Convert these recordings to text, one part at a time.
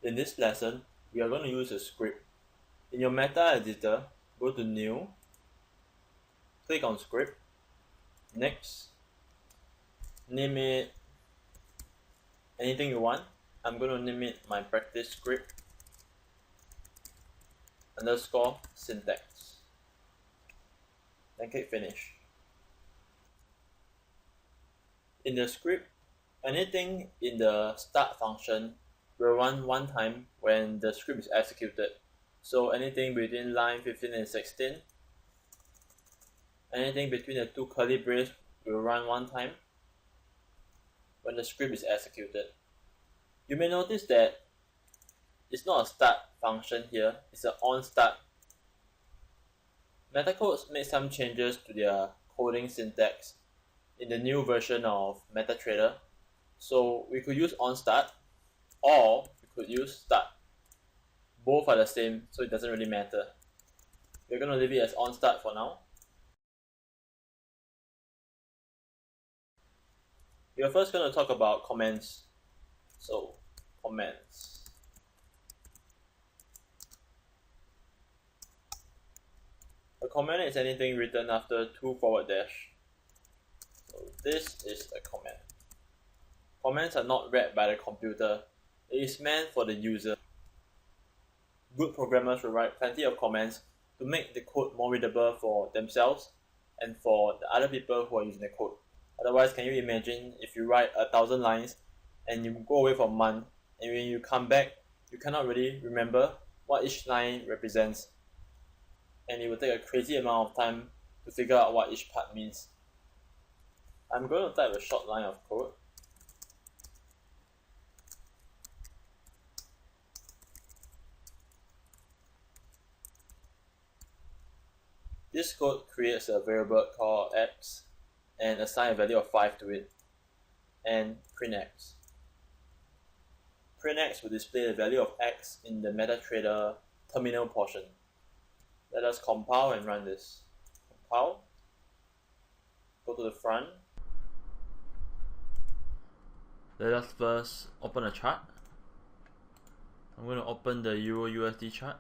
In this lesson, we are going to use a script. In your meta editor, go to New, click on Script, Next, name it anything you want. I'm going to name it my practice script underscore syntax. Then click Finish. In the script, anything in the start function will run one time when the script is executed. So anything between line 15 and 16, anything between the two curly braces will run one time when the script is executed. You may notice that it's not a start function here, it's an onStart. MetaCodes made some changes to their coding syntax in the new version of MetaTrader. So we could use onStart or we could use start. Both are the same, so it doesn't really matter. We're going to leave it as onStart for now. We are first going to talk about comments. So, comments. A comment is anything written after 2 forward dash. So this is a comment. Comments are not read by the computer. It is meant for the user. Good programmers will write plenty of comments to make the code more readable for themselves and for the other people who are using the code. Otherwise, can you imagine if you write 1,000 lines and you go away for a month, and when you come back, you cannot really remember what each line represents, and it will take a crazy amount of time to figure out what each part means. I'm going to type a short line of code. This code creates a variable called x and assign a value of 5 to it, and print x. Print x will display the value of x in the MetaTrader terminal portion. Let us compile and run this. Compile, go to the front. Let us first open a chart. I'm going to open the Euro USD chart.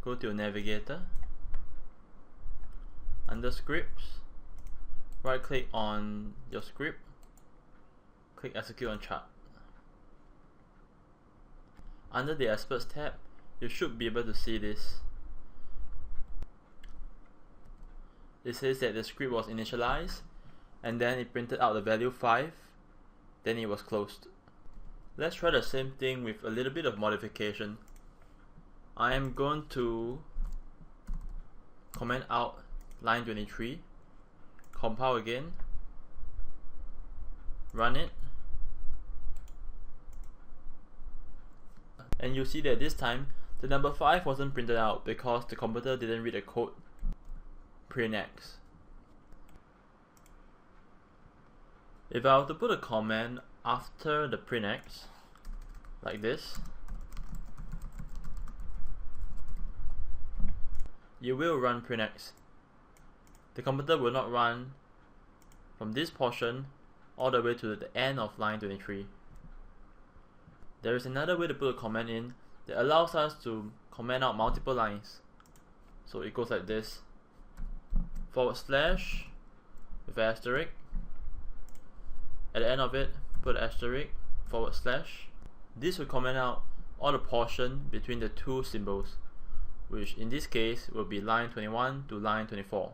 Go to your navigator. Under scripts, right click on your script, click execute on chart. Under the experts tab, you should be able to see this. It says that the script was initialized and then it printed out the value 5, then it was closed. Let's try the same thing with a little bit of modification. I am going to comment out line 23, compile again, run it, and you see that this time the number 5 wasn't printed out because the computer didn't read the code print x. If I were to put a comment after the print x, like this, you will run print x. The computer will not run from this portion all the way to the end of line 23. There is another way to put a comment in that allows us to comment out multiple lines. So it goes like this: / with asterisk. At the end of it, put asterisk / This will comment out all the portion between the two symbols, which in this case will be line 21 to line 24.